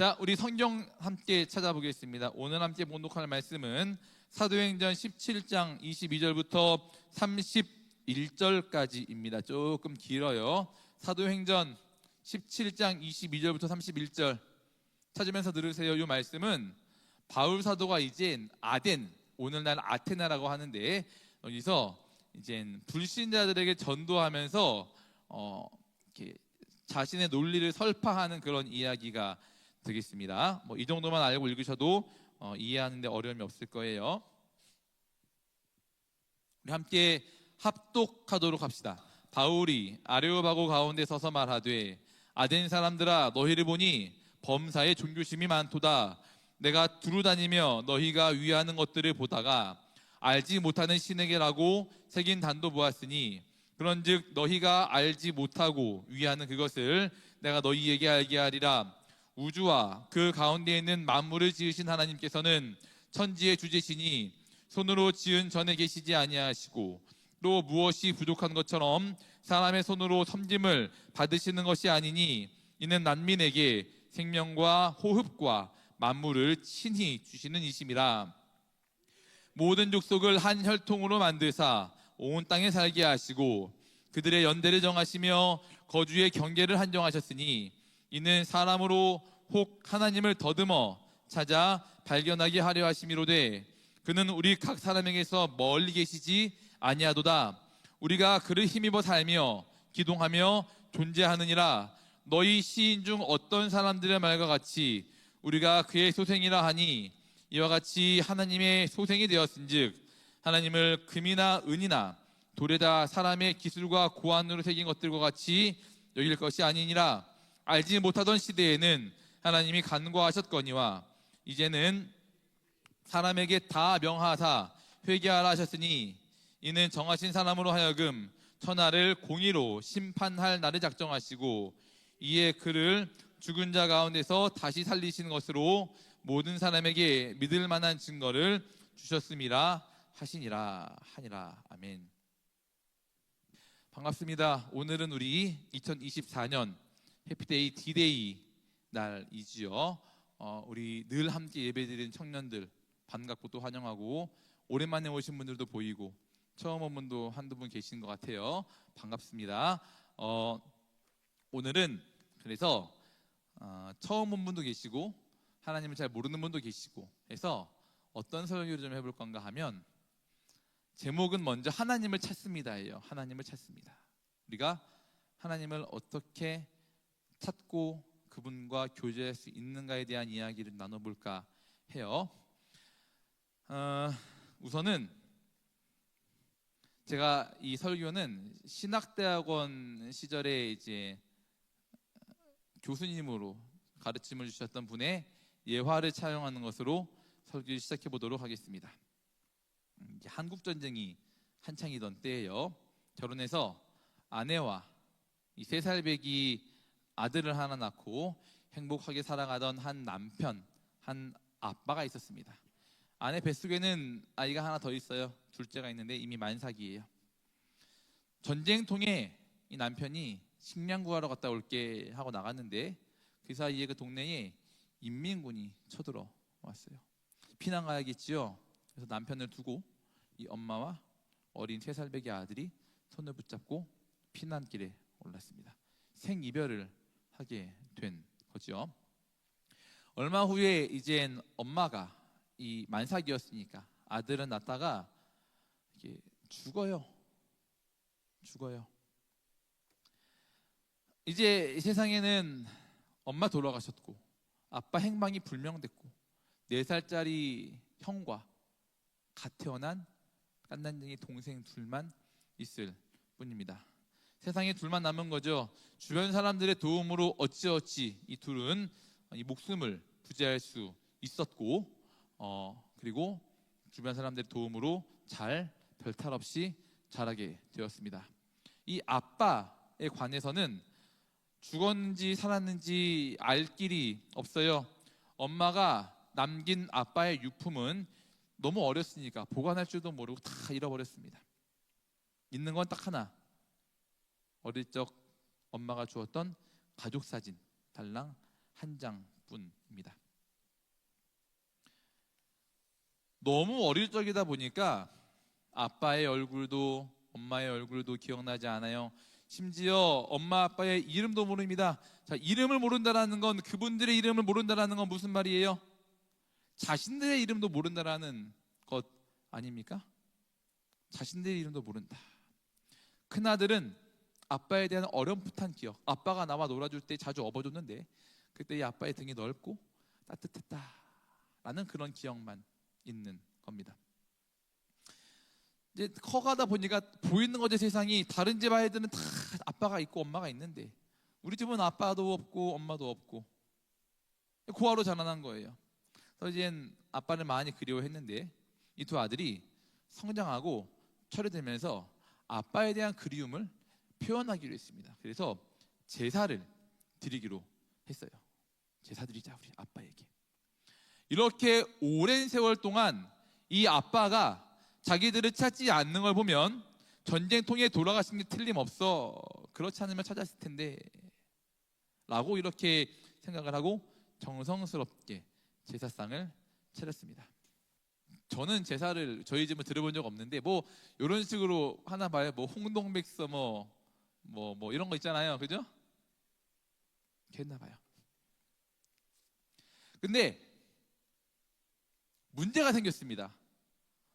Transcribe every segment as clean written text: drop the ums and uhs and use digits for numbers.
자, 우리 성경 함께 찾아보겠습니다. 오늘 함께 봉독할 말씀은 사도행전 17장 22절부터 31절까지입니다. 조금 길어요. 사도행전 17장 22절부터 31절 찾으면서 들으세요. 이 말씀은 바울 사도가 이제 아덴, 오늘날 아테나라고 하는데, 여기서 이제 불신자들에게 전도하면서 이렇게 자신의 논리를 설파하는 그런 이야기가 되겠습니다. 이 정도만 알고 읽으셔도 이해하는데 어려움이 없을 거예요. 우리 함께 합독하도록 합시다. 바울이 아레오바고 가운데 서서 말하되, 아덴 사람들아, 너희를 보니 범사에 존귀심이 많도다. 내가 두루 다니며 너희가 위하는 것들을 보다가 알지 못하는 신에게라고 새긴 단도 보았으니, 그런즉 너희가 알지 못하고 위하는 그것을 내가 너희에게 알게 하리라. 우주와 그 가운데 있는 만물을 지으신 하나님께서는 천지의 주제시니 손으로 지은 전에 계시지 아니하시고, 또 무엇이 부족한 것처럼 사람의 손으로 섬김을 받으시는 것이 아니니, 이는 난민에게 생명과 호흡과 만물을 친히 주시는 이심이라. 모든 족속을 한 혈통으로 만드사 온 땅에 살게 하시고, 그들의 연대를 정하시며 거주의 경계를 한정하셨으니, 이는 사람으로 혹 하나님을 더듬어 찾아 발견하게 하려 하심이로되, 그는 우리 각 사람에게서 멀리 계시지 아니하도다. 우리가 그를 힘입어 살며 기동하며 존재하느니라. 너희 시인 중 어떤 사람들의 말과 같이 우리가 그의 소생이라 하니, 이와 같이 하나님의 소생이 되었은즉 하나님을 금이나 은이나 돌에다 사람의 기술과 고안으로 새긴 것들과 같이 여길 것이 아니니라. 알지 못하던 시대에는 하나님이 간과하셨거니와 이제는 사람에게 다 명하사 회개하라 하셨으니, 이는 정하신 사람으로 하여금 천하를 공의로 심판할 날을 작정하시고, 이에 그를 죽은 자 가운데서 다시 살리신 것으로 모든 사람에게 믿을 만한 증거를 주셨음이라 하시니라 하니라. 아멘. 반갑습니다. 오늘은 우리 2024년 해피데이 D-Day 날이지요. 우리 늘 함께 예배드리는 청년들 반갑고 또 환영하고, 오랜만에 오신 분들도 보이고 처음 온 분도 한두 분 계신 것 같아요. 반갑습니다. 오늘은 그래서 처음 온 분도 계시고 하나님을 잘 모르는 분도 계시고 해서 어떤 설교를 좀 해볼 건가 하면, 제목은 먼저 하나님을 찾습니다예요. 하나님을 찾습니다. 우리가 하나님을 어떻게 찾고 그분과 교제할 수 있는가에 대한 이야기를 나눠볼까 해요. 우선은 제가 이 설교는 신학대학원 시절에 이제 교수님으로 가르침을 주셨던 분의 예화를 차용하는 것으로 설교를 시작해 보도록 하겠습니다. 한국 전쟁이 한창이던 때예요. 결혼해서 아내와 이 3살배기 아들을 하나 낳고 행복하게 살아가던 한 남편, 한 아빠가 있었습니다. 아내 뱃속에는 아이가 하나 더 있어요. 둘째가 있는데 이미 만삭이에요. 전쟁통에 이 남편이 식량 구하러 갔다 올게 하고 나갔는데, 그 사이에 그 동네에 인민군이 쳐들어 왔어요. 피난 가야겠지요. 그래서 남편을 두고 이 엄마와 어린 3살배기 아들이 손을 붙잡고 피난길에 올랐습니다. 생이별을 하게 된 거죠. 얼마 후에 이젠 엄마가 이 만삭이었으니까 아들은 낳다가 이게 죽어요. 이제 세상에는 엄마 돌아가셨고 아빠 행방이 불명됐고 4살짜리 형과 갓 태어난 깐난쟁이 동생 둘만 있을 뿐입니다. 세상에 둘만 남은 거죠. 주변 사람들의 도움으로 어찌어찌 이 둘은 이 목숨을 부지할 수 있었고, 그리고 주변 사람들의 도움으로 잘 별탈 없이 자라게 되었습니다. 이 아빠에 관해서는 죽었는지 살았는지 알 길이 없어요. 엄마가 남긴 아빠의 유품은 너무 어렸으니까 보관할 줄도 모르고 다 잃어버렸습니다. 있는 건 딱 하나, 어릴 적 엄마가 주었던 가족사진 달랑 한 장뿐입니다. 너무 어릴 적이다 보니까 아빠의 얼굴도 엄마의 얼굴도 기억나지 않아요. 심지어 엄마 아빠의 이름도 모릅니다. 자, 이름을 모른다라는 건, 그분들의 이름을 모른다라는 건 무슨 말이에요? 자신들의 이름도 모른다라는 것 아닙니까? 자신들의 이름도 모른다. 큰아들은 아빠에 대한 어렴풋한 기억, 아빠가 나와 놀아줄 때 자주 업어줬는데 그때 이 아빠의 등이 넓고 따뜻했다라는 그런 기억만 있는 겁니다. 이제 커가다 보니까 보이는 거죠. 세상이. 다른 집 아이들은 다 아빠가 있고 엄마가 있는데 우리 집은 아빠도 없고 엄마도 없고 고아로 자라난 거예요. 그래서 이젠 아빠를 많이 그리워했는데 이 두 아들이 성장하고 철이 들면서 아빠에 대한 그리움을 표현하기로 했습니다. 그래서 제사를 드리기로 했어요. 제사 드리자 우리 아빠에게. 이렇게 오랜 세월 동안 이 아빠가 자기들을 찾지 않는 걸 보면 전쟁통에 돌아가신 게 틀림없어, 그렇지 않으면 찾았을 텐데 라고 이렇게 생각을 하고 정성스럽게 제사상을 차렸습니다. 저는 제사를 저희 집은 들어본 적 없는데 뭐 이런 식으로 하나 봐요. 뭐 홍동백서 뭐 이런 거 있잖아요. 그죠? 했나 봐요. 근데 문제가 생겼습니다.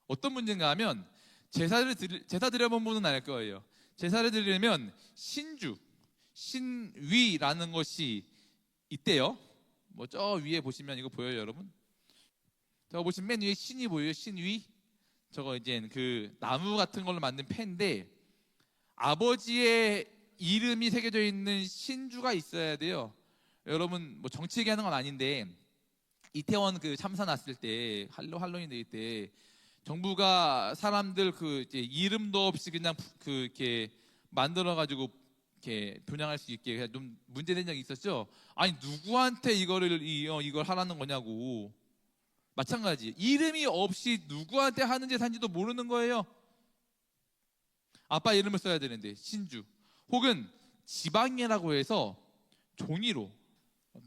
어떤 문제인가 하면 제사 드려본 분은 알 거예요. 제사를 드리려면 신위라는 것이 있대요. 뭐 저 위에 보시면 이거 보여요, 여러분? 저거 보시면 맨 위에 신이 보여요. 신위. 저거 이제 그 나무 같은 걸로 만든 패인데 아버지의 이름이 새겨져 있는 신주가 있어야 돼요. 여러분 뭐 정치 얘기하는 건 아닌데 이태원 그 참사 났을 때 할로윈 데이 때 정부가 사람들 그 이제 이름도 없이 그냥 그 이렇게 만들어 가지고 이렇게 분양할 수 있게 좀 문제된 적이 있었죠. 아니 누구한테 이걸 하라는 거냐고. 마찬가지. 이름이 없이 누구한테 하는 제사인지도 모르는 거예요. 아빠 이름을 써야 되는데 신주 혹은 지방이라고 해서 종이로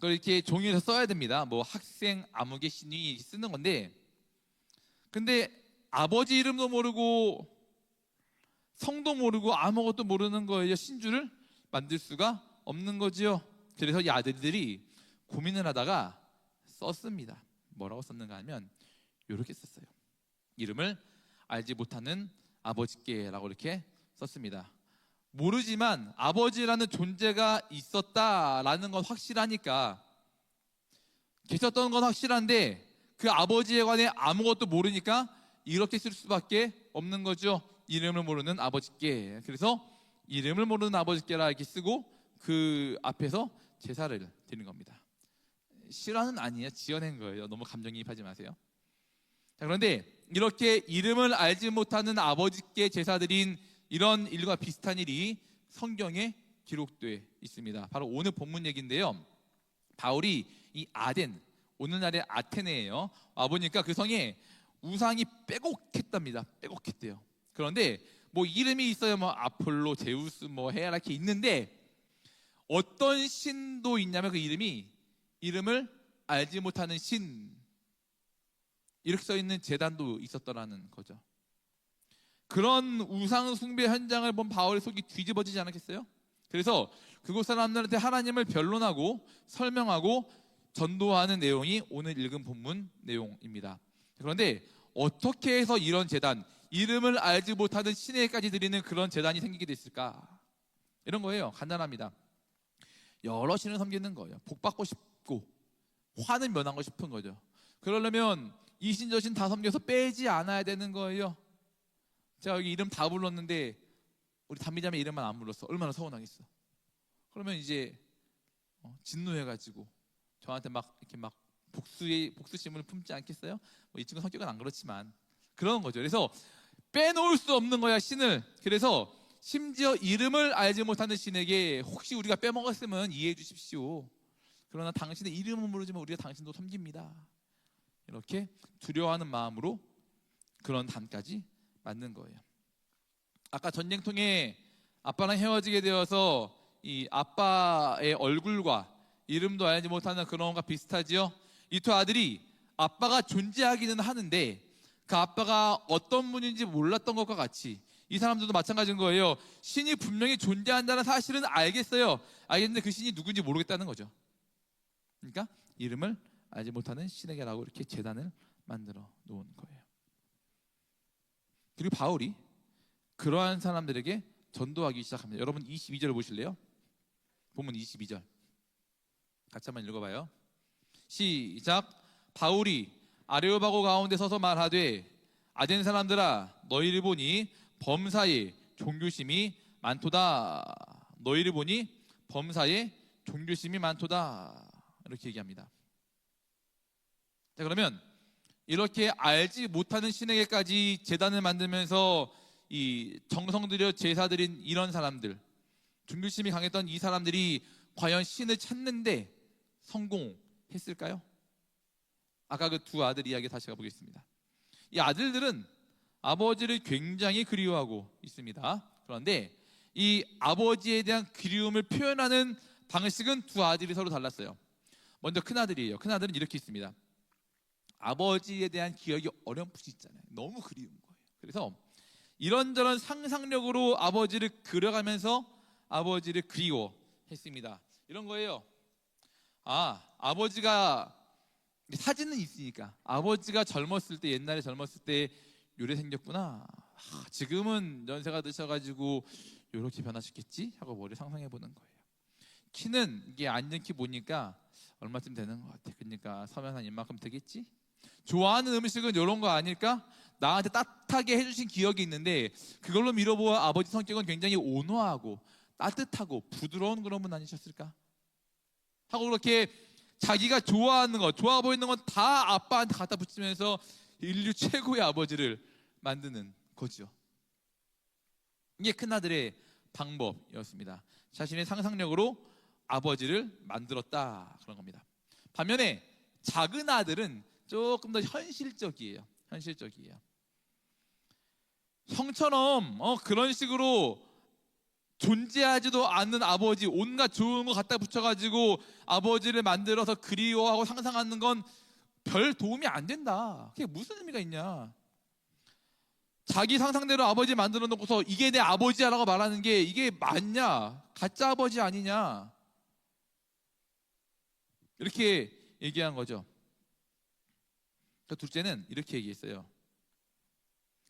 이렇게 종이에서 써야 됩니다. 뭐 학생 아무개 신위 쓰는 건데 근데 아버지 이름도 모르고 성도 모르고 아무것도 모르는 거예요. 신주를 만들 수가 없는 거지요. 그래서 이 아들들이 고민을 하다가 썼습니다. 뭐라고 썼는가 하면 이렇게 썼어요. 이름을 알지 못하는 아버지께라고 이렇게 썼습니다. 모르지만 아버지라는 존재가 있었다라는 건 확실하니까, 계셨던 건 확실한데 그 아버지에 관해 아무것도 모르니까 이렇게 쓸 수밖에 없는 거죠. 이름을 모르는 아버지께. 그래서 이름을 모르는 아버지께라 이렇게 쓰고 그 앞에서 제사를 드리는 겁니다. 실화는 아니에요. 지어낸 거예요. 너무 감정이입하지 마세요. 자, 그런데 이렇게 이름을 알지 못하는 아버지께 제사 드린 이런 일과 비슷한 일이 성경에 기록되어 있습니다. 바로 오늘 본문 얘기인데요. 바울이 이 아덴, 오늘날의 아테네예요. 와보니까 그 성에 우상이 빼곡했답니다. 빼곡했대요. 그런데 뭐 이름이 있어요. 뭐 아폴로, 제우스, 뭐 헤라 이렇게 있는데 어떤 신도 있냐면 그 이름을 알지 못하는 신, 이렇게 써 있는 제단도 있었더라는 거죠. 그런 우상 숭배 현장을 본 바울의 속이 뒤집어지지 않았겠어요? 그래서 그곳 사람들한테 하나님을 변론하고 설명하고 전도하는 내용이 오늘 읽은 본문 내용입니다. 그런데 어떻게 해서 이런 제단, 이름을 알지 못하는 신에게까지 드리는 그런 제단이 생기게 됐을까? 이런 거예요. 간단합니다. 여러 신을 섬기는 거예요. 복받고 싶고 화는 면하고 싶은 거죠. 그러려면 이 신 저 신 다 섬겨서 빼지 않아야 되는 거예요. 제가 여기 이름 다 불렀는데 우리 단미자매 이름만 안 불렀어. 얼마나 서운하겠어. 그러면 이제 진노해가지고 저한테 막 이렇게 막 복수심을 품지 않겠어요? 이 친구 성격은 안 그렇지만 그런 거죠. 그래서 빼놓을 수 없는 거야, 신을. 그래서 심지어 이름을 알지 못하는 신에게 혹시 우리가 빼먹었으면 이해해 주십시오. 그러나 당신의 이름은 모르지만 우리가 당신도 섬깁니다. 이렇게 두려워하는 마음으로 그런 단까지 맞는 거예요. 아까 전쟁통에 아빠랑 헤어지게 되어서 이 아빠의 얼굴과 이름도 알지 못하는 그런 것과 비슷하지요. 이 두 아들이 아빠가 존재하기는 하는데 그 아빠가 어떤 분인지 몰랐던 것과 같이 이 사람들도 마찬가지인 거예요. 신이 분명히 존재한다는 사실은 알겠어요. 알겠는데 그 신이 누군지 모르겠다는 거죠. 그러니까 이름을 알지 못하는 신에게라고 이렇게 제단을 만들어 놓은 거예요. 그리고 바울이 그러한 사람들에게 전도하기 시작합니다. 여러분 22절 보실래요? 본문 22절 같이 한번 읽어봐요. 시작. 바울이 아레오바고 가운데 서서 말하되 아덴 사람들아 너희를 보니 범사에 종교심이 많도다. 너희를 보니 범사에 종교심이 많도다. 이렇게 얘기합니다. 자, 그러면 이렇게 알지 못하는 신에게까지 제단을 만들면서 이 정성 들여 제사 드린 이런 사람들, 종교심이 강했던 이 사람들이 과연 신을 찾는데 성공했을까요? 아까 그 두 아들 이야기 다시 가보겠습니다. 이 아들들은 아버지를 굉장히 그리워하고 있습니다. 그런데 이 아버지에 대한 그리움을 표현하는 방식은 두 아들이 서로 달랐어요. 먼저 큰아들이에요. 큰아들은 이렇게 있습니다. 아버지에 대한 기억이 어렴풋이 있잖아요. 너무 그리운 거예요. 그래서 이런저런 상상력으로 아버지를 그려가면서 아버지를 그리워했습니다. 이런 거예요. 아버지가 사진은 있으니까 아버지가 젊었을 때, 옛날에 젊었을 때 요래 생겼구나. 지금은 연세가 드셔가지고 요렇게 변하셨겠지? 하고 머리 상상해보는 거예요. 키는 이게 앉은 키 보니까 얼마쯤 되는 것 같아. 그러니까 서면 한 이만큼 되겠지? 좋아하는 음식은 이런 거 아닐까? 나한테 따뜻하게 해주신 기억이 있는데 그걸로 밀어보아 아버지 성격은 굉장히 온화하고 따뜻하고 부드러운 그런 분 아니셨을까? 하고 그렇게 자기가 좋아하는 것, 좋아 보이는 건 다 아빠한테 갖다 붙이면서 인류 최고의 아버지를 만드는 거죠. 이게 큰아들의 방법이었습니다. 자신의 상상력으로 아버지를 만들었다, 그런 겁니다. 반면에 작은 아들은 조금 더 현실적이에요. 형처럼 그런 식으로 존재하지도 않는 아버지, 온갖 좋은 거 갖다 붙여가지고 아버지를 만들어서 그리워하고 상상하는 건 별 도움이 안 된다. 그게 무슨 의미가 있냐? 자기 상상대로 아버지 만들어 놓고서 이게 내 아버지야라고 말하는 게 이게 맞냐? 가짜 아버지 아니냐? 이렇게 얘기한 거죠. 둘째는 이렇게 얘기했어요.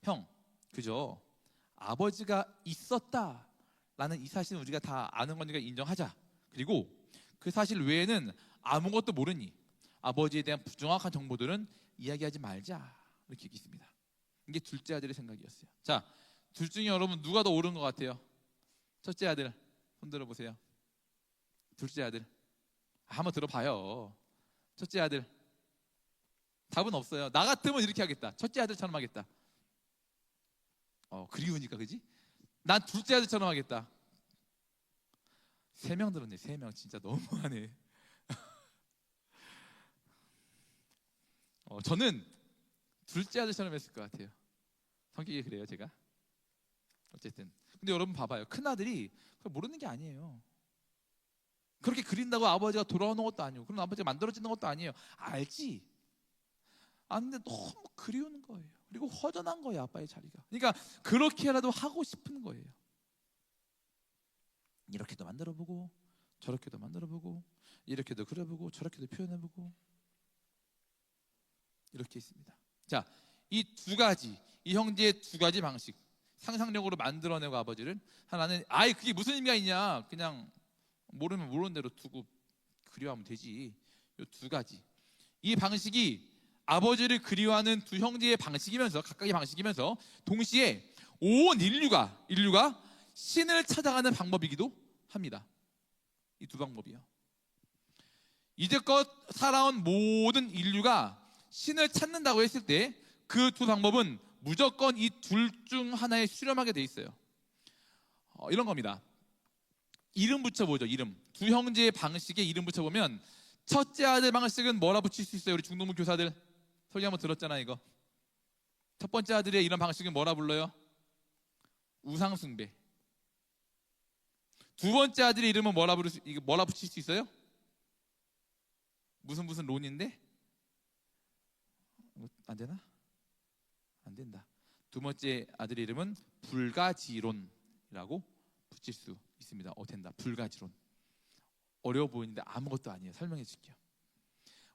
형, 그죠? 아버지가 있었다라는 이 사실은 우리가 다 아는 거니까 인정하자. 그리고 그 사실 외에는 아무것도 모르니 아버지에 대한 부정확한 정보들은 이야기하지 말자. 이렇게 얘기했습니다. 이게 둘째 아들의 생각이었어요. 자, 둘 중에 여러분 누가 더 옳은 것 같아요? 첫째 아들 손 들어보세요. 둘째 아들 한번 들어봐요. 첫째 아들 답은 없어요. 나 같으면 이렇게 하겠다. 첫째 아들처럼 하겠다. 그리우니까, 그지? 난 둘째 아들처럼 하겠다. 3명 들었네. 3명 진짜 너무하네. 저는 둘째 아들처럼 했을 것 같아요. 성격이 그래요, 제가. 어쨌든 근데 여러분 봐봐요. 큰아들이 그걸 모르는 게 아니에요. 그렇게 그린다고 아버지가 돌아오는 것도 아니고 그럼 아버지가 만들어지는 것도 아니에요. 알지? 아는데 너무 그리운 거예요. 그리고 허전한 거예요, 아빠의 자리가. 그러니까 그렇게라도 하고 싶은 거예요. 이렇게도 만들어보고 저렇게도 만들어보고 이렇게도 그려보고 저렇게도 표현해보고 이렇게 있습니다. 자, 이 두 가지, 이 형제의 두 가지 방식, 상상력으로 만들어내고 아버지를, 하나는 그게 무슨 의미가 있냐, 그냥 모르면 모르는 대로 두고 그리워하면 되지. 이 두 가지, 이 방식이 아버지를 그리워하는 두 형제의 방식이면서, 각각의 방식이면서 동시에 온 인류가 신을 찾아가는 방법이기도 합니다. 이 두 방법이요. 이제껏 살아온 모든 인류가 신을 찾는다고 했을 때 그 두 방법은 무조건 이 둘 중 하나에 수렴하게 돼 있어요. 이런 겁니다. 이름 붙여보죠. 이름. 두 형제의 방식에 이름 붙여보면 첫째 아들 방식은 뭐라 붙일 수 있어요? 우리 중동부 교사들 설교 한번 들었잖아. 이거 첫 번째 아들의 이런 방식은 뭐라 불러요? 우상숭배. 두 번째 아들의 이름은 뭐라 붙일 수 있어요? 무슨 론인데? 안 되나? 안 된다. 두 번째 아들의 이름은 불가지론이라고 붙일 수 있습니다. 된다. 불가지론. 어려워 보이는데 아무것도 아니에요. 설명해 줄게요.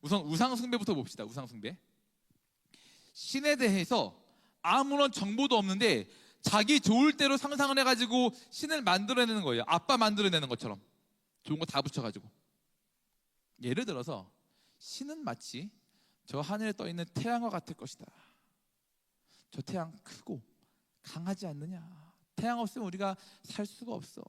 우선 우상숭배부터 봅시다. 우상숭배. 신에 대해서 아무런 정보도 없는데 자기 좋을 대로 상상을 해가지고 신을 만들어내는 거예요. 아빠 만들어내는 것처럼 좋은 거 다 붙여가지고. 예를 들어서 신은 마치 저 하늘에 떠있는 태양과 같을 것이다. 저 태양 크고 강하지 않느냐. 태양 없으면 우리가 살 수가 없어.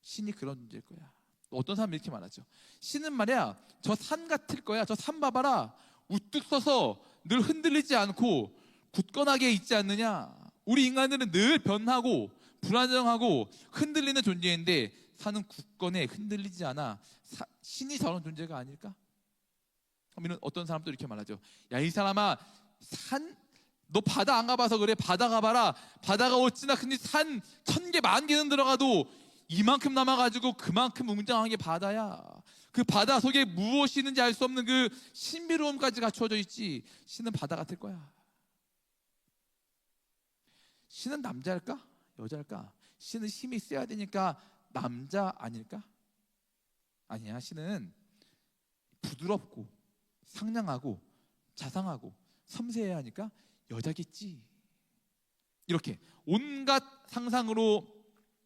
신이 그런 존재일 거야. 어떤 사람이 이렇게 말하죠. 신은 말이야 저 산 같을 거야. 저 산 봐봐라. 우뚝 서서 늘 흔들리지 않고 굳건하게 있지 않느냐. 우리 인간들은 늘 변하고 불안정하고 흔들리는 존재인데 산은 굳건해 흔들리지 않아. 신이 저런 존재가 아닐까? 그러면 어떤 사람도 이렇게 말하죠. 야, 이 사람아, 너 바다 안 가봐서 그래. 바다 가봐라. 바다가 어찌나 큰데 산 1000개, 10,000개는 들어가도 이만큼 남아가지고 그만큼 웅장한 게 바다야. 그 바다 속에 무엇이 있는지 알 수 없는 그 신비로움까지 갖추어져 있지. 신은 바다 같을 거야. 신은 남자일까? 여자일까? 신은 힘이 세야 되니까 남자 아닐까? 아니야. 신은 부드럽고 상냥하고 자상하고 섬세해야 하니까 여자겠지. 이렇게 온갖 상상으로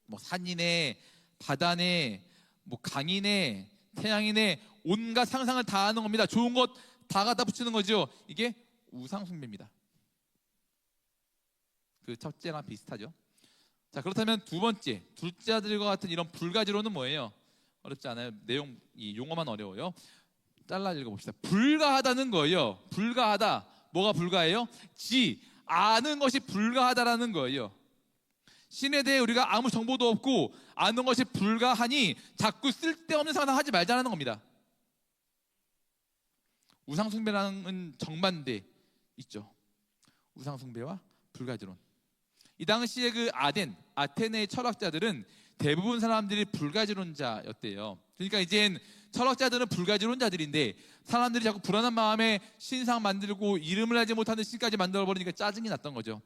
뭐 산이네, 바다네, 뭐 강이네, 태양이네, 온갖 상상을 다 하는 겁니다. 좋은 것 다 갖다 붙이는 거죠. 이게 우상숭배입니다. 그 첫째랑 비슷하죠. 자, 그렇다면 두 번째, 둘째 아들과 같은 이런 불가지론은 뭐예요? 어렵지 않아요. 내용, 이 용어만 어려워요. 잘라 읽어봅시다. 불가하다는 거예요. 불가하다. 뭐가 불가해요? 아는 것이 불가하다라는 거예요. 신에 대해 우리가 아무 정보도 없고 아는 것이 불가하니 자꾸 쓸데없는 상상하지 말자는 겁니다. 우상숭배라는 정반대 있죠. 우상숭배와 불가지론. 이 당시에 그 아테네의 철학자들은 대부분 사람들이 불가지론자였대요. 그러니까 이젠 철학자들은 불가지론자들인데 사람들이 자꾸 불안한 마음에 신상 만들고 이름을 알지 못하는 신까지 만들어버리니까 짜증이 났던 거죠.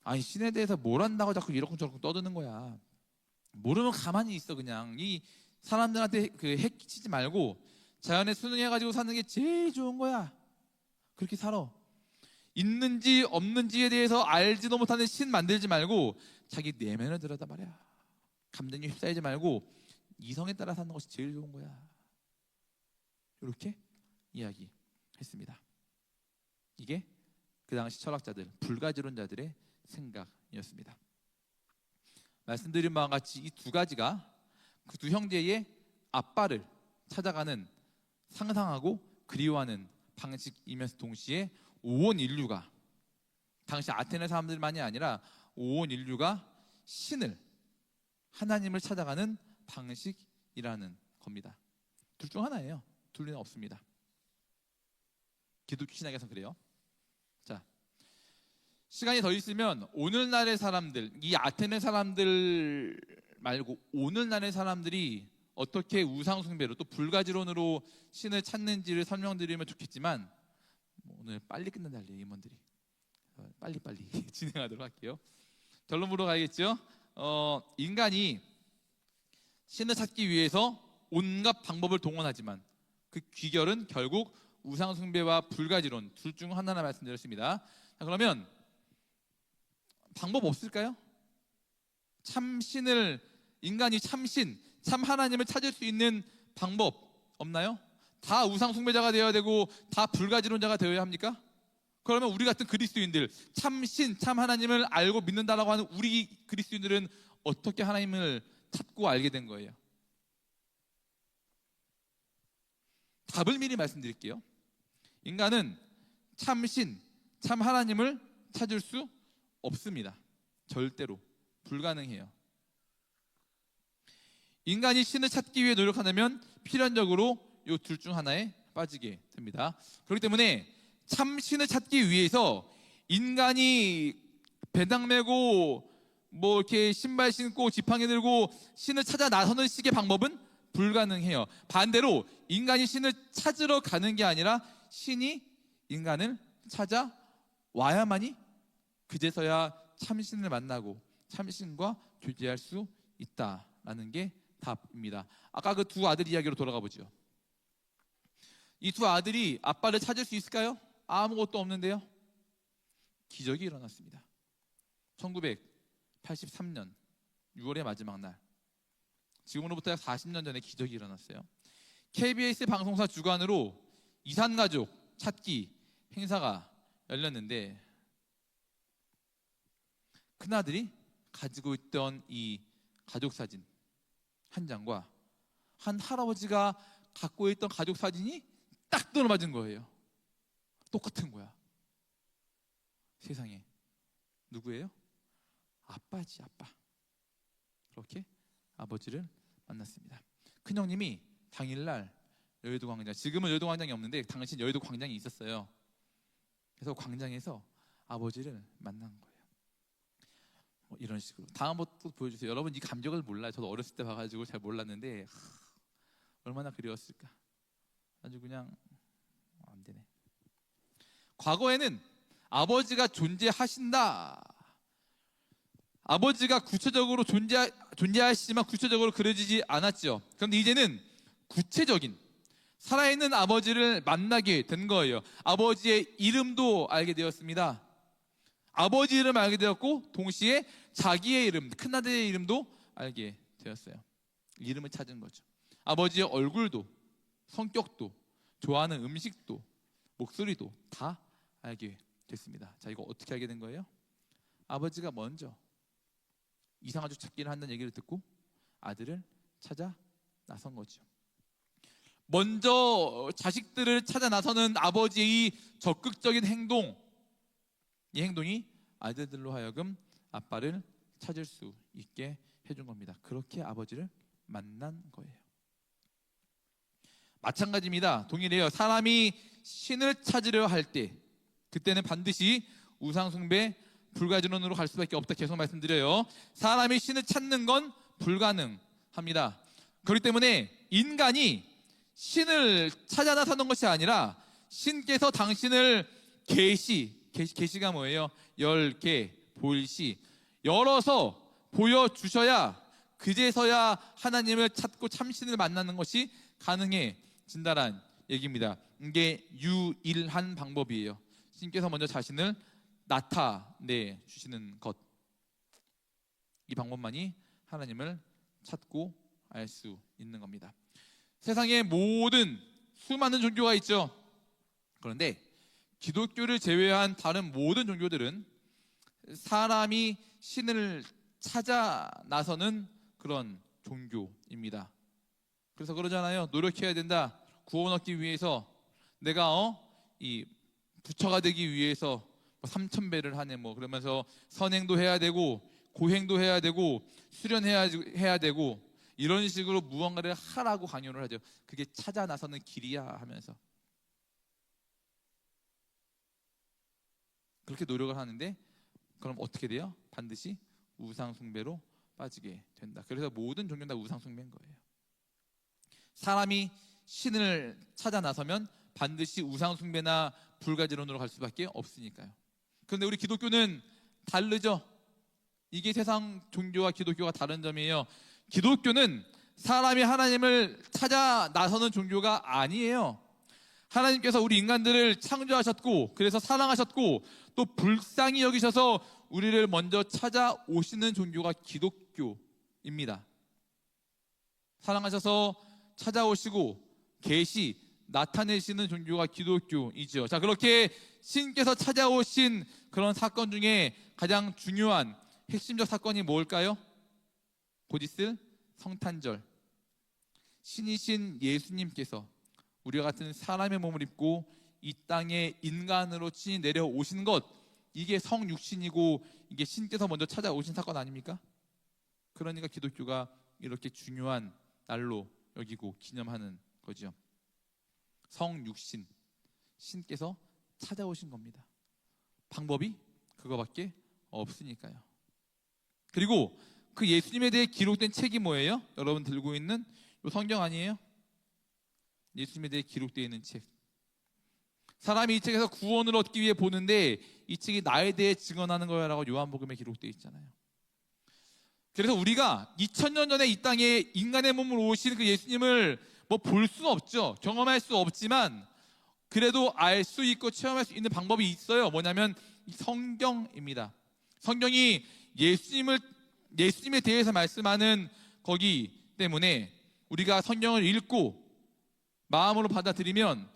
아니, 신에 대해서 뭘 안다고 자꾸 이러쿵저러쿵 떠드는 거야. 모르면 가만히 있어. 그냥 이 사람들한테 핵 끼치지 말고 자연에 순응해가지고 사는 게 제일 좋은 거야. 그렇게 살아. 있는지 없는지에 대해서 알지도 못하는 신 만들지 말고 자기 내면을 들여다 말이야. 감정에 휩싸이지 말고 이성에 따라 사는 것이 제일 좋은 거야. 이렇게 이야기했습니다. 이게 그 당시 철학자들, 불가지론자들의 생각이었습니다. 말씀드린 바와 같이 이 두 가지가 그 두 형제의 아빠를 찾아가는, 상상하고 그리워하는 방식이면서 동시에 온 인류가, 당시 아테네 사람들만이 아니라 온 인류가 신을, 하나님을 찾아가는 방식이라는 겁니다. 둘 중 하나예요. 둘리는 없습니다. 기독교 신학에서는 그래요. 자, 시간이 더 있으면 오늘날의 사람들, 이 아테네 사람들 말고 오늘날의 사람들이 어떻게 우상숭배로 또 불가지론으로 신을 찾는지를 설명드리면 좋겠지만 오늘 빨리 끝낸달래요, 임원들이. 빨리빨리 진행하도록 할게요. 결론으로 가야겠죠. 인간이 신을 찾기 위해서 온갖 방법을 동원하지만 그 귀결은 결국 우상숭배와 불가지론 둘 중 하나나 말씀드렸습니다. 자, 그러면 방법 없을까요? 참신을, 인간이 참신, 참 하나님을 찾을 수 있는 방법 없나요? 다 우상숭배자가 되어야 되고 다 불가지론자가 되어야 합니까? 그러면 우리 같은 그리스도인들, 참신, 참 하나님을 알고 믿는다라고 하는 우리 그리스도인들은 어떻게 하나님을 찾고 알게 된 거예요? 답을 미리 말씀드릴게요. 인간은 참신, 참 하나님을 찾을 수 없습니다. 절대로 불가능해요. 인간이 신을 찾기 위해 노력한다면 필연적으로 이 둘 중 하나에 빠지게 됩니다. 그렇기 때문에 참 신을 찾기 위해서 인간이 배당 메고 뭐 이렇게 신발 신고 지팡이 들고 신을 찾아 나서는 식의 방법은 불가능해요. 반대로 인간이 신을 찾으러 가는 게 아니라 신이 인간을 찾아 와야만이 그제서야 참신을 만나고 참신과 교제할 수 있다라는 게 답입니다. 아까 그 두 아들 이야기로 돌아가 보죠. 이 두 아들이 아빠를 찾을 수 있을까요? 아무것도 없는데요. 기적이 일어났습니다. 1983년 6월의 마지막 날, 지금으로부터 약 40년 전에 기적이 일어났어요. KBS 방송사 주관으로 이산가족 찾기 행사가 열렸는데, 큰아들이 가지고 있던 이 가족사진 한 장과 한 할아버지가 갖고 있던 가족사진이 딱 들어맞은 거예요. 똑같은 거야. 세상에. 누구예요? 아빠지, 아빠. 그렇게 아버지를 만났습니다. 큰형님이 당일날 여의도 광장, 지금은 여의도 광장이 없는데 당시 여의도 광장이 있었어요. 그래서 광장에서 아버지를 만난 거예요. 이런 식으로. 다음 것도 보여주세요. 여러분 이 감격을 몰라요. 저도 어렸을 때 봐가지고 잘 몰랐는데 얼마나 그리웠을까. 아주 그냥 안 되네. 과거에는 아버지가 존재하신다, 아버지가 구체적으로 존재하시지만 구체적으로 그려지지 않았죠. 그런데 이제는 구체적인 살아있는 아버지를 만나게 된 거예요. 아버지의 이름도 알게 되었습니다. 아버지 이름 알게 되었고 동시에 자기의 이름, 큰아들의 이름도 알게 되었어요. 이름을 찾은 거죠. 아버지의 얼굴도, 성격도, 좋아하는 음식도, 목소리도 다 알게 됐습니다. 자, 이거 어떻게 알게 된 거예요? 아버지가 먼저 이상가족 찾기를 한다는 얘기를 듣고 아들을 찾아 나선 거죠. 먼저 자식들을 찾아 나서는 아버지의 이 적극적인 행동, 이 행동이 아들들로 하여금 아빠를 찾을 수 있게 해준 겁니다. 그렇게 아버지를 만난 거예요. 마찬가지입니다. 동일해요. 사람이 신을 찾으려 할 때, 그때는 반드시 우상숭배, 불가지론으로 갈 수밖에 없다 계속 말씀드려요. 사람이 신을 찾는 건 불가능합니다. 그렇기 때문에 인간이 신을 찾아 나서는 것이 아니라 신께서 당신을 계시가 뭐예요? 열개, 볼시, 열어서 보여주셔야 그제서야 하나님을 찾고 참신을 만나는 것이 가능해진다란 얘기입니다. 이게 유일한 방법이에요. 신께서 먼저 자신을 나타내 주시는 것, 이 방법만이 하나님을 찾고 알 수 있는 겁니다. 세상에 모든 수많은 종교가 있죠. 그런데 기독교를 제외한 다른 모든 종교들은 사람이 신을 찾아 나서는 그런 종교입니다. 그래서 그러잖아요. 노력해야 된다. 구원 얻기 위해서 내가 이 부처가 되기 위해서 3,000배를 하네 그러면서 선행도 해야 되고 고행도 해야 되고 수련해야 되고 이런 식으로 무언가를 하라고 강요를 하죠. 그게 찾아 나서는 길이야 하면서 그렇게 노력을 하는데 그럼 어떻게 돼요? 반드시 우상숭배로 빠지게 된다. 그래서 모든 종교는 다 우상숭배인 거예요. 사람이 신을 찾아 나서면 반드시 우상숭배나 불가지론으로 갈 수밖에 없으니까요. 그런데 우리 기독교는 다르죠. 이게 세상 종교와 기독교가 다른 점이에요. 기독교는 사람이 하나님을 찾아 나서는 종교가 아니에요. 하나님께서 우리 인간들을 창조하셨고 그래서 사랑하셨고 또 불쌍히 여기셔서 우리를 먼저 찾아오시는 종교가 기독교입니다. 사랑하셔서 찾아오시고 나타내시는 종교가 기독교이죠. 자, 그렇게 신께서 찾아오신 그런 사건 중에 가장 중요한 핵심적 사건이 뭘까요? 곧 있을 성탄절. 신이신 예수님께서 우리와 같은 사람의 몸을 입고 이 땅에 인간으로 친히 내려오신 것, 이게 성육신이고 이게 신께서 먼저 찾아오신 사건 아닙니까? 그러니까 기독교가 이렇게 중요한 날로 여기고 기념하는 거죠. 성육신, 신께서 찾아오신 겁니다. 방법이 그거밖에 없으니까요. 그리고 그 예수님에 대해 기록된 책이 뭐예요? 여러분 들고 있는 이 성경 아니에요? 예수님에 대해 기록되어 있는 책. 사람이 이 책에서 구원을 얻기 위해 보는데 이 책이 나에 대해 증언하는 거야라고 요한복음에 기록되어 있잖아요. 그래서 우리가 2000년 전에 이 땅에 인간의 몸으로 오신 그 예수님을 뭐 볼 수는 없죠. 경험할 수 없지만 그래도 알 수 있고 체험할 수 있는 방법이 있어요. 뭐냐면 성경입니다. 성경이 예수님에 대해서 말씀하는 거기 때문에 우리가 성경을 읽고 마음으로 받아들이면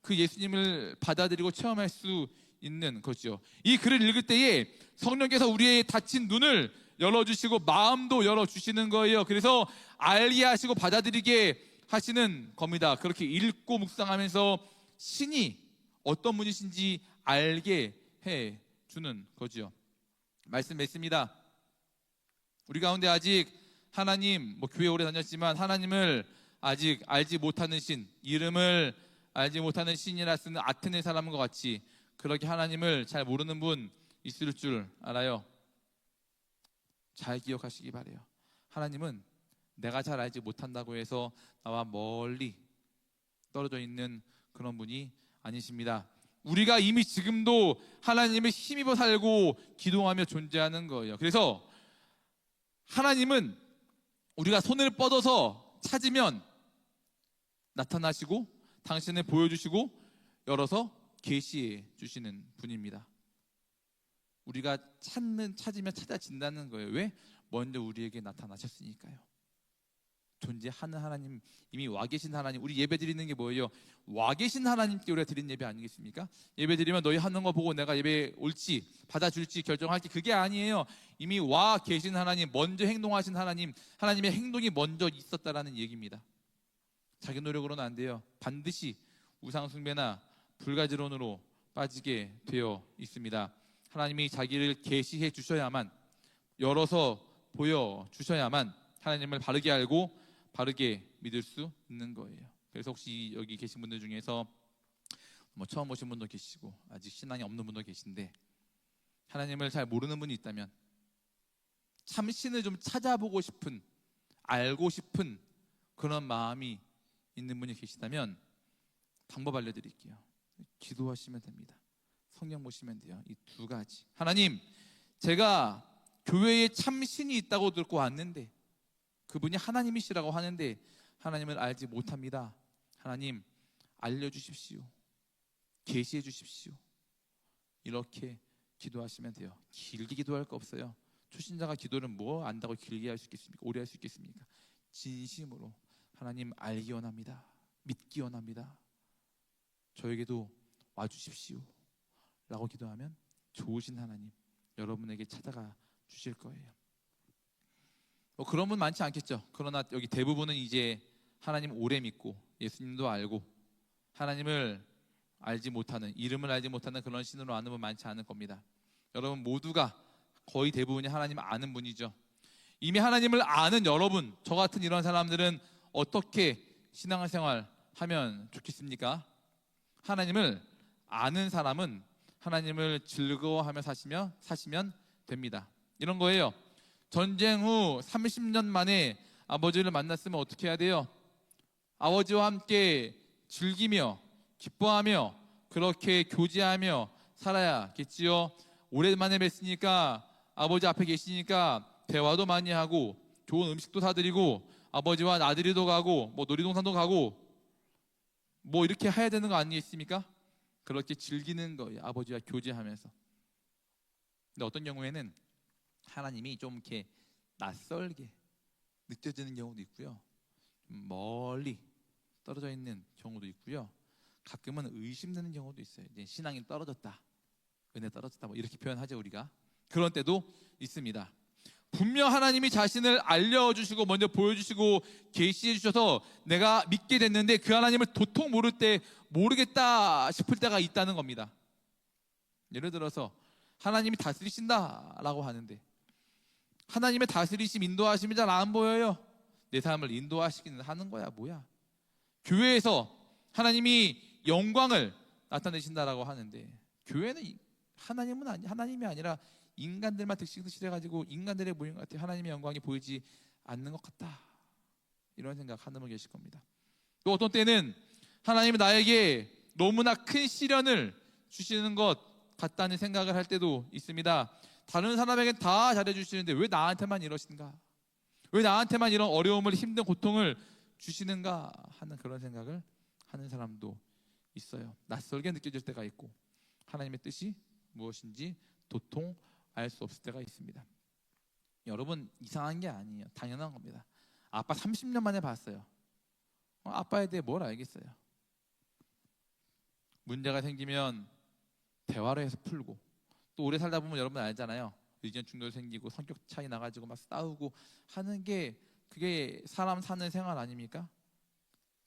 그 예수님을 받아들이고 체험할 수 있는 거죠. 이 글을 읽을 때에 성령께서 우리의 닫힌 눈을 열어주시고 마음도 열어주시는 거예요. 그래서 알게 하시고 받아들이게 하시는 겁니다. 그렇게 읽고 묵상하면서 신이 어떤 분이신지 알게 해주는 거죠. 말씀 맺습니다. 우리 가운데 아직 하나님, 교회 오래 다녔지만 하나님을 아직 알지 못하는 신, 이름을 알지 못하는 신이라 쓰는 아테네 사람과 같이 그렇게 하나님을 잘 모르는 분 있을 줄 알아요. 잘 기억하시기 바래요. 하나님은 내가 잘 알지 못한다고 해서 나와 멀리 떨어져 있는 그런 분이 아니십니다. 우리가 이미 지금도 하나님을 힘입어 살고 기도하며 존재하는 거예요. 그래서 하나님은 우리가 손을 뻗어서 찾으면 나타나시고 당신을 보여주시고 열어서 계시해 주시는 분입니다. 우리가 찾으면 찾아진다는 거예요. 왜? 먼저 우리에게 나타나셨으니까요. 존재하는 하나님, 이미 와 계신 하나님. 우리 예배 드리는 게 뭐예요? 와 계신 하나님께 우리가 드린 예배 아니겠습니까? 예배 드리면 너희 하는 거 보고 내가 예배 올지 받아줄지 결정할게, 그게 아니에요. 이미 와 계신 하나님, 먼저 행동하신 하나님, 하나님의 행동이 먼저 있었다라는 얘기입니다. 자기 노력으로는 안 돼요. 반드시 우상숭배나 불가지론으로 빠지게 되어 있습니다. 하나님이 자기를 계시해 주셔야만, 열어서 보여주셔야만 하나님을 바르게 알고 바르게 믿을 수 있는 거예요. 그래서 혹시 여기 계신 분들 중에서 처음 오신 분도 계시고 아직 신앙이 없는 분도 계신데 하나님을 잘 모르는 분이 있다면, 참 신을 좀 찾아보고 싶은, 알고 싶은 그런 마음이 있는 분이 계시다면 방법 알려드릴게요. 기도하시면 됩니다. 성경 보시면 돼요. 이 두 가지. 하나님, 제가 교회에 참 신이 있다고 듣고 왔는데 그분이 하나님이시라고 하는데 하나님을 알지 못합니다. 하나님, 알려주십시오. 계시해 주십시오. 이렇게 기도하시면 돼요. 길게 기도할 거 없어요. 초신자가 기도를 뭐 안다고 길게 할 수 있겠습니까? 오래 할 수 있겠습니까? 진심으로 하나님, 알기 원합니다. 믿기 원합니다. 저에게도 와주십시오 라고 기도하면 좋으신 하나님 여러분에게 찾아가 주실 거예요. 그런 분 많지 않겠죠. 그러나 여기 대부분은 이제 하나님 오래 믿고 예수님도 알고 하나님을 알지 못하는, 이름을 알지 못하는 그런 신으로 아는 분 많지 않을 겁니다. 여러분 모두가, 거의 대부분이 하나님을 아는 분이죠. 이미 하나님을 아는 여러분, 저 같은 이런 사람들은 어떻게 신앙생활 하면 좋겠습니까? 하나님을 아는 사람은 하나님을 즐거워하며 사시면 됩니다. 이런 거예요. 전쟁 후 30년 만에 아버지를 만났으면 어떻게 해야 돼요? 아버지와 함께 즐기며 기뻐하며 그렇게 교제하며 살아야겠지요. 오랜만에 뵀으니까 아버지 앞에 계시니까 대화도 많이 하고 좋은 음식도 사드리고 아버지와 나들이도 가고 놀이동산도 가고 이렇게 해야 되는 거 아니겠습니까? 그렇게 즐기는 거예요. 아버지와 교제하면서. 근데 어떤 경우에는 하나님이 좀 이렇게 낯설게 느껴지는 경우도 있고요. 멀리 떨어져 있는 경우도 있고요. 가끔은 의심되는 경우도 있어요. 이제 신앙이 떨어졌다, 은혜 떨어졌다, 이렇게 표현하죠 우리가. 그런 때도 있습니다. 분명 하나님이 자신을 알려주시고 먼저 보여주시고 계시해 주셔서 내가 믿게 됐는데 그 하나님을 도통 모르겠다 싶을 때가 있다는 겁니다. 예를 들어서 하나님이 다스리신다라고 하는데 하나님의 다스리심, 인도하심이 잘 안 보여요. 내 삶을 인도하시기는 하는 거야 뭐야. 교회에서 하나님이 영광을 나타내신다라고 하는데 교회는 하나님이 아니라 인간들만 득실득실 해가지고 인간들의 모임 같아 하나님의 영광이 보이지 않는 것 같다, 이런 생각 하는 분 계실 겁니다. 또 어떤 때는 하나님이 나에게 너무나 큰 시련을 주시는 것 같다는 생각을 할 때도 있습니다. 다른 사람에겐 다 잘해주시는데 왜 나한테만 이러신가? 왜 나한테만 이런 어려움을, 힘든 고통을 주시는가 하는 그런 생각을 하는 사람도 있어요. 낯설게 느껴질 때가 있고 하나님의 뜻이 무엇인지 도통 알 수 없을 때가 있습니다. 여러분, 이상한 게 아니에요. 당연한 겁니다. 아빠 30년 만에 봤어요. 아빠에 대해 뭘 알겠어요? 문제가 생기면 대화로 해서 풀고, 또 오래 살다 보면 여러분 알잖아요. 의견 충돌 생기고 성격 차이 나가지고 막 싸우고 하는 게, 그게 사람 사는 생활 아닙니까?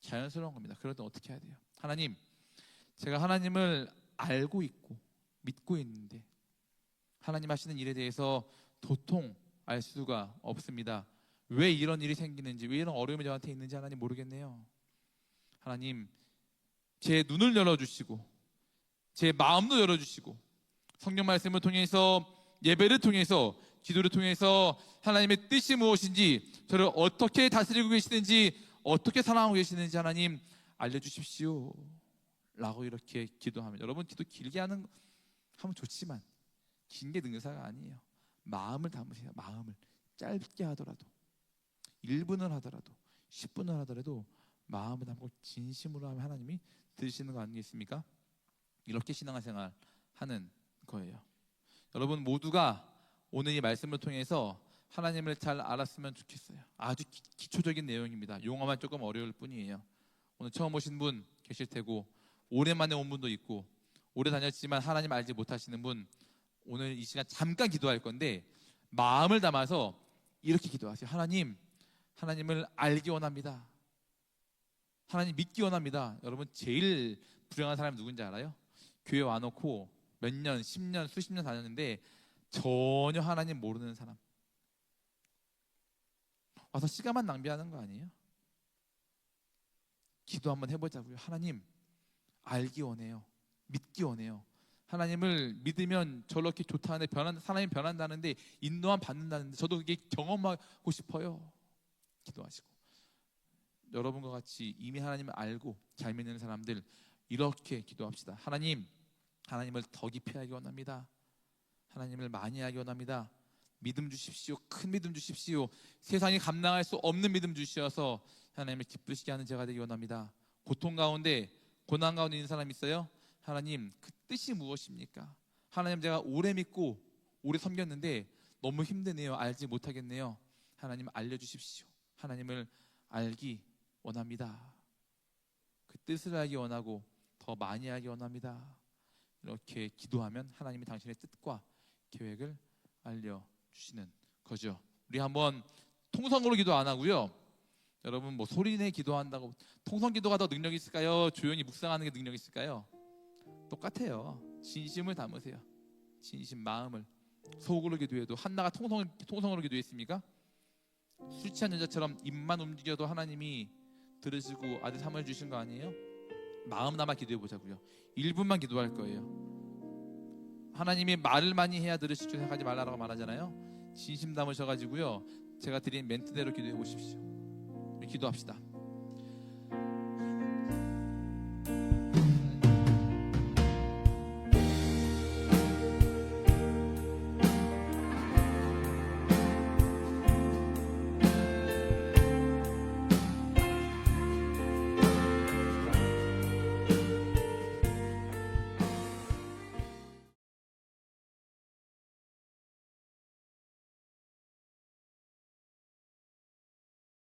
자연스러운 겁니다. 그럴 때 어떻게 해야 돼요? 하나님, 제가 하나님을 알고 있고 믿고 있는데 하나님 하시는 일에 대해서 도통 알 수가 없습니다. 왜 이런 일이 생기는지, 왜 이런 어려움이 저한테 있는지 하나님 모르겠네요. 하나님, 제 눈을 열어주시고 제 마음도 열어주시고 성경 말씀을 통해서, 예배를 통해서, 기도를 통해서 하나님의 뜻이 무엇인지, 저를 어떻게 다스리고 계시는지, 어떻게 사랑하고 계시는지 하나님 알려주십시오 라고 이렇게 기도하면, 여러분 기도 길게 하면 좋지만 긴 게 능사가 아니에요. 마음을 담으세요. 마음을 짧게 하더라도, 1분을 하더라도 10분을 하더라도 마음을 담고 진심으로 하면 하나님이 들으시는 거 아니겠습니까? 이렇게 신앙생활 하는 거예요. 여러분 모두가 오늘 이 말씀을 통해서 하나님을 잘 알았으면 좋겠어요. 아주 기초적인 내용입니다. 용어만 조금 어려울 뿐이에요. 오늘 처음 오신 분 계실 테고, 오랜만에 온 분도 있고, 오래 다녔지만 하나님 알지 못하시는 분, 오늘 이 시간 잠깐 기도할 건데 마음을 담아서 이렇게 기도하세요. 하나님, 하나님을 알기 원합니다. 하나님 믿기 원합니다. 여러분 제일 불행한 사람이 누군지 알아요? 교회 와놓고 몇 년, 10년, 수십 년 다녔는데 전혀 하나님 모르는 사람. 와서 시간만 낭비하는 거 아니에요? 기도 한번 해보자고요. 하나님, 알기 원해요. 믿기 원해요. 하나님을 믿으면 저렇게 좋다는데, 사람이 변한다는데, 인도함 받는다는데, 저도 그게 경험하고 싶어요. 기도하시고, 여러분과 같이 이미 하나님을 알고 잘 믿는 사람들, 이렇게 기도합시다. 하나님, 하나님을 더 깊이 알기 원합니다. 하나님을 많이 알기 원합니다. 믿음 주십시오. 큰 믿음 주십시오. 세상이 감당할 수 없는 믿음 주시어서 하나님을 기쁘시게 하는 제가 되기 원합니다. 고통 가운데, 고난 가운데 있는 사람 있어요? 하나님, 그 뜻이 무엇입니까? 하나님, 제가 오래 믿고 오래 섬겼는데 너무 힘드네요. 알지 못하겠네요. 하나님 알려주십시오. 하나님을 알기 원합니다. 그 뜻을 알기 원하고 더 많이 알기 원합니다. 이렇게 기도하면 하나님이 당신의 뜻과 계획을 알려주시는 거죠. 우리 한번 통성으로 기도 안 하고요. 여러분 뭐 소리내 기도한다고 통성 기도가 더 능력이 있을까요? 조용히 묵상하는 게 능력이 있을까요? 똑같아요. 진심을 담으세요. 진심, 마음을. 속으로 기도해도 한나가 통성으로 기도했습니까? 술 취한 여자처럼 입만 움직여도 하나님이 들으시고 아들 사무엘 주신 거 아니에요? 마음 담아 기도해 보자고요. 1분만 기도할 거예요. 하나님이 말을 많이 해야 들으실 줄 생각하지 말라고 말하잖아요. 진심 담으셔가지고요, 제가 드린 멘트대로 기도해 보십시오. 우리 기도합시다.